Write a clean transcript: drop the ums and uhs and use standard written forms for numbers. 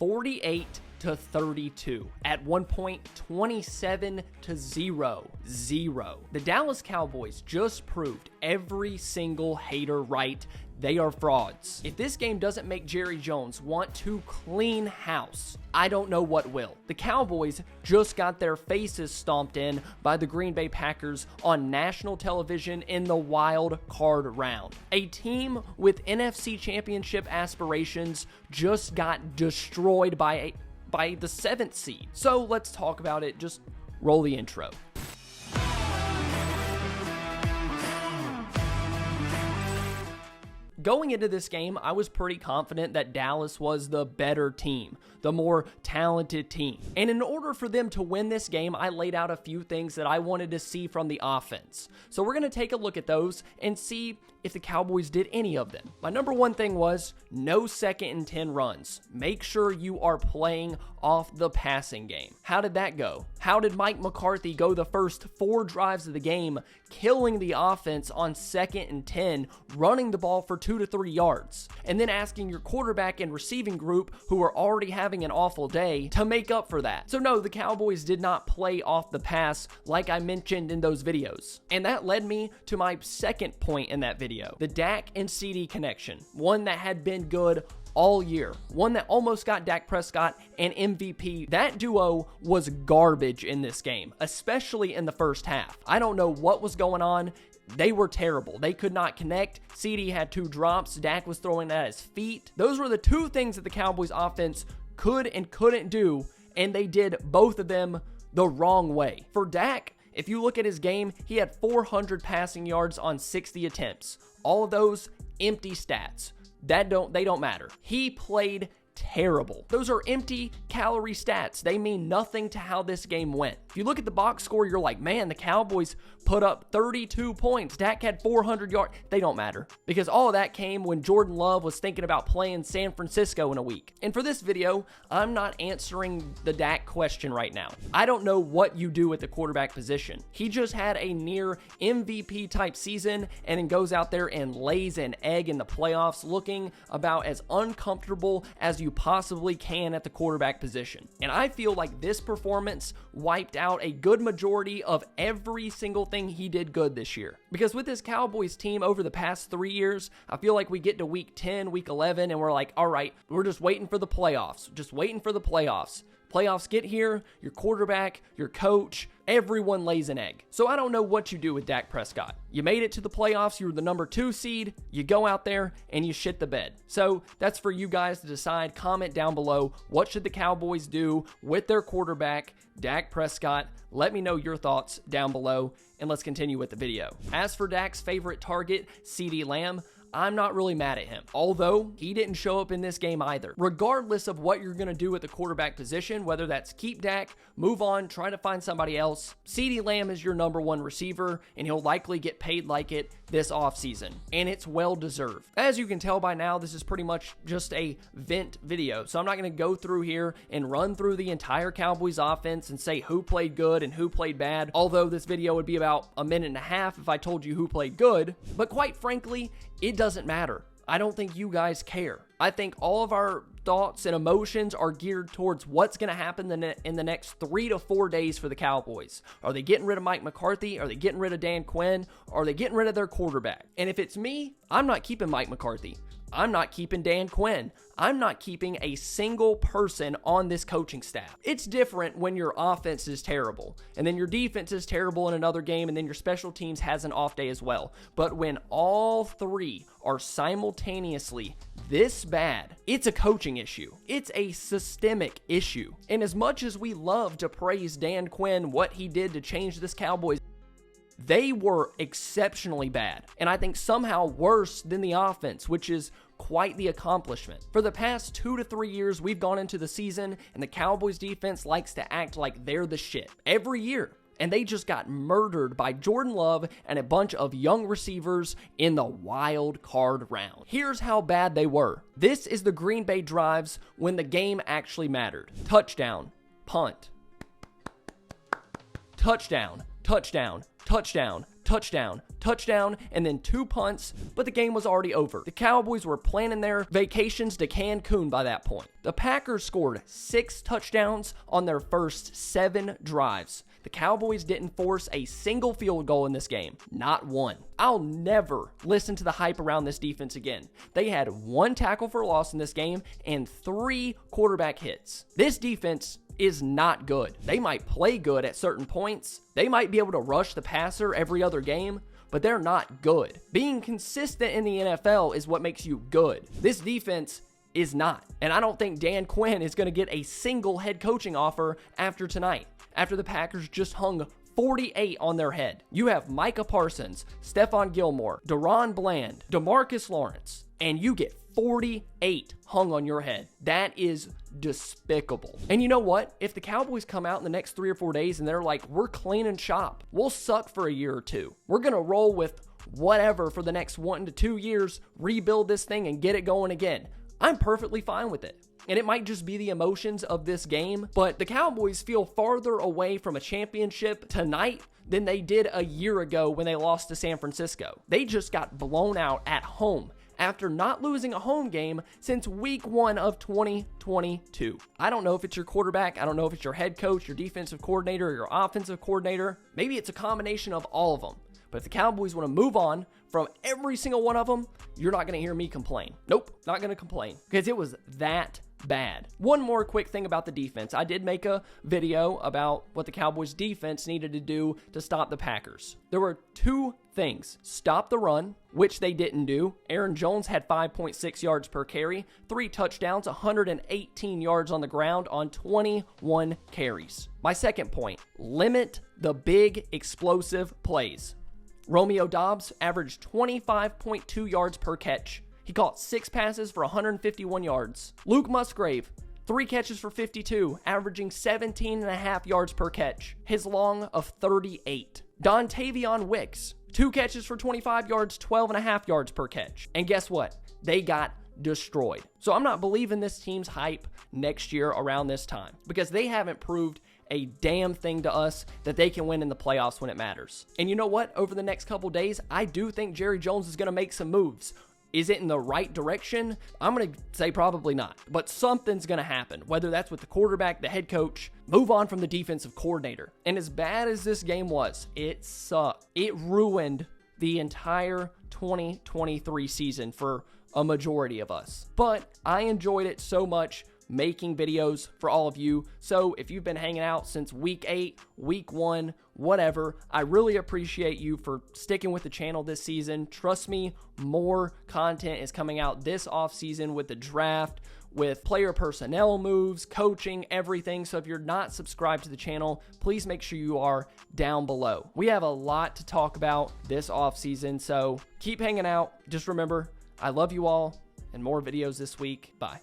48-32. At one point, 27-0. The Dallas Cowboys just proved every single hater right. They are frauds. If this game doesn't make Jerry Jones want to clean house, I don't know what will. The Cowboys just got their faces stomped in by the Green Bay Packers on national television in the wild card round. A team with NFC Championship aspirations just got destroyed by the 7th seed. So let's talk about it. Just roll the intro. Going into this game, I was pretty confident that Dallas was the better team, the more talented team. And in order for them to win this game, I laid out a few things that I wanted to see from the offense. So we're going to take a look at those and see if the Cowboys did any of them. My number one thing was no 2nd and 10 runs. Make sure you are playing off the passing game. How did that go? How did Mike McCarthy go the first 4 drives of the game, killing the offense on 2nd and 10, running the ball for 2 to 3 yards, and then asking your quarterback and receiving group, who are already having an awful day, to make up for that? So no, the Cowboys did not play off the pass like I mentioned in those videos. And that led me to my second point in that video, the Dak and CD connection, one that had been good all year, one that almost got Dak Prescott an MVP. That duo was garbage in this game, especially in the first half. I don't know what was going on. They were terrible. They could not connect. CD had 2 drops. Dak was throwing at his feet. Those were the 2 things that the Cowboys offense could and couldn't do, and they did both of them the wrong way. For Dak, if you look at his game, he had 400 passing yards on 60 attempts. All of those empty stats. They don't matter. He played terrible. Those are empty calorie stats. They mean nothing to how this game went. If you look at the box score, you're like, man, the Cowboys put up 32 points. Dak had 400 yards. They don't matter, because all of that came when Jordan Love was thinking about playing San Francisco in a week. And for this video, I'm not answering the Dak question right now. I don't know what you do at the quarterback position. He just had a near MVP type season and then goes out there and lays an egg in the playoffs, looking about as uncomfortable as you possibly can at the quarterback position. And I feel like this performance wiped out a good majority of every single thing he did good this year. Because with this Cowboys team over the past 3 years, I feel like we get to week 10, week 11, and we're like, all right, we're just waiting for the playoffs. Just waiting for the playoffs. Playoffs get here, your quarterback, your coach, everyone lays an egg. So I don't know what you do with Dak Prescott. You made it to the playoffs, you were the number 2 seed, you go out there and you shit the bed. So that's for you guys to decide. Comment down below, what should the Cowboys do with their quarterback, Dak Prescott? Let me know your thoughts down below, and let's continue with the video. As for Dak's favorite target, CeeDee Lamb, I'm not really mad at him, although he didn't show up in this game either. Regardless of what you're going to do at the quarterback position, whether that's keep Dak, move on, try to find somebody else, CeeDee Lamb is your number 1 receiver, and he'll likely get paid like it this offseason, and it's well deserved. As you can tell by now, this is pretty much just a vent video, so I'm not going to go through here and run through the entire Cowboys offense and say who played good and who played bad, although this video would be about a minute and a half if I told you who played good. But quite frankly, it doesn't matter. I don't think you guys care. I think all of our thoughts and emotions are geared towards what's going to happen in the next 3 to 4 days for the Cowboys. Are they getting rid of Mike McCarthy? Are they getting rid of Dan Quinn? Are they getting rid of their quarterback? And if it's me, I'm not keeping Mike McCarthy. I'm not keeping Dan Quinn. I'm not keeping a single person on this coaching staff. It's different when your offense is terrible, and then your defense is terrible in another game, and then your special teams has an off day as well. But when all 3 are simultaneously this bad, it's a coaching issue. It's a systemic issue. And as much as we love to praise Dan Quinn, what he did to change this Cowboys, they were exceptionally bad, and I think somehow worse than the offense, which is quite the accomplishment. For the past 2 to 3 years, we've gone into the season, and the Cowboys defense likes to act like they're the shit every year, and they just got murdered by Jordan Love and a bunch of young receivers in the wild card round. Here's how bad they were. This is the Green Bay drives when the game actually mattered. Touchdown, punt, touchdown, touchdown, touchdown, touchdown, touchdown, and then 2 punts, but the game was already over. The Cowboys were planning their vacations to Cancun by that point. The Packers scored 6 touchdowns on their first 7 drives. The Cowboys didn't force a single field goal in this game, not one. I'll never listen to the hype around this defense again. They had 1 tackle for loss in this game and 3 quarterback hits. This defense is not good. They might play good at certain points. They might be able to rush the passer every other game, but they're not good. Being consistent in the NFL is what makes you good. This defense is not. And I don't think Dan Quinn is going to get a single head coaching offer after tonight, after the Packers just hung 48 on their head. You have Micah Parsons, Stephon Gilmore, Deron Bland, DeMarcus Lawrence, and you get 48 hung on your head. That is despicable. And you know what? If the Cowboys come out in the next 3 or 4 days and they're like, we're cleaning shop, we'll suck for a year or two. We're going to roll with whatever for the next 1 to 2 years, rebuild this thing and get it going again. I'm perfectly fine with it. And it might just be the emotions of this game, but the Cowboys feel farther away from a championship tonight than they did a year ago when they lost to San Francisco. They just got blown out at home after not losing a home game since week 1 of 2022. I don't know if it's your quarterback. I don't know if it's your head coach, your defensive coordinator, or your offensive coordinator. Maybe it's a combination of all of them. But if the Cowboys want to move on from every single one of them, you're not going to hear me complain. Nope, not going to complain because it was that bad. One more quick thing about the defense. I did make a video about what the Cowboys defense needed to do to stop the Packers. There were 2 things. Stop the run, which they didn't do. Aaron Jones had 5.6 yards per carry, 3 touchdowns, 118 yards on the ground on 21 carries. My second point, limit the big explosive plays. Romeo Doubs averaged 25.2 yards per catch. He caught 6 passes for 151 yards. Luke Musgrave, 3 catches for 52, averaging 17.5 yards per catch. His long of 38. Dontavion Wicks, 2 catches for 25 yards, 12.5 yards per catch. And guess what? They got destroyed. So I'm not believing this team's hype next year around this time because they haven't proved a damn thing to us that they can win in the playoffs when it matters. And you know what? Over the next couple days, I do think Jerry Jones is going to make some moves. Is it in the right direction? I'm going to say probably not, but something's going to happen, whether that's with the quarterback, the head coach, move on from the defensive coordinator. And as bad as this game was, it sucked. It ruined the entire 2023 season for a majority of us. But I enjoyed it so much making videos for all of you. So if you've been hanging out since week 8, week 1, whatever, I really appreciate you for sticking with the channel this season. Trust me, more content is coming out this offseason with the draft, with player personnel moves, coaching, everything. So if you're not subscribed to the channel, please make sure you are down below. We have a lot to talk about this offseason, so keep hanging out. Just remember, I love you all, and more videos this week. Bye.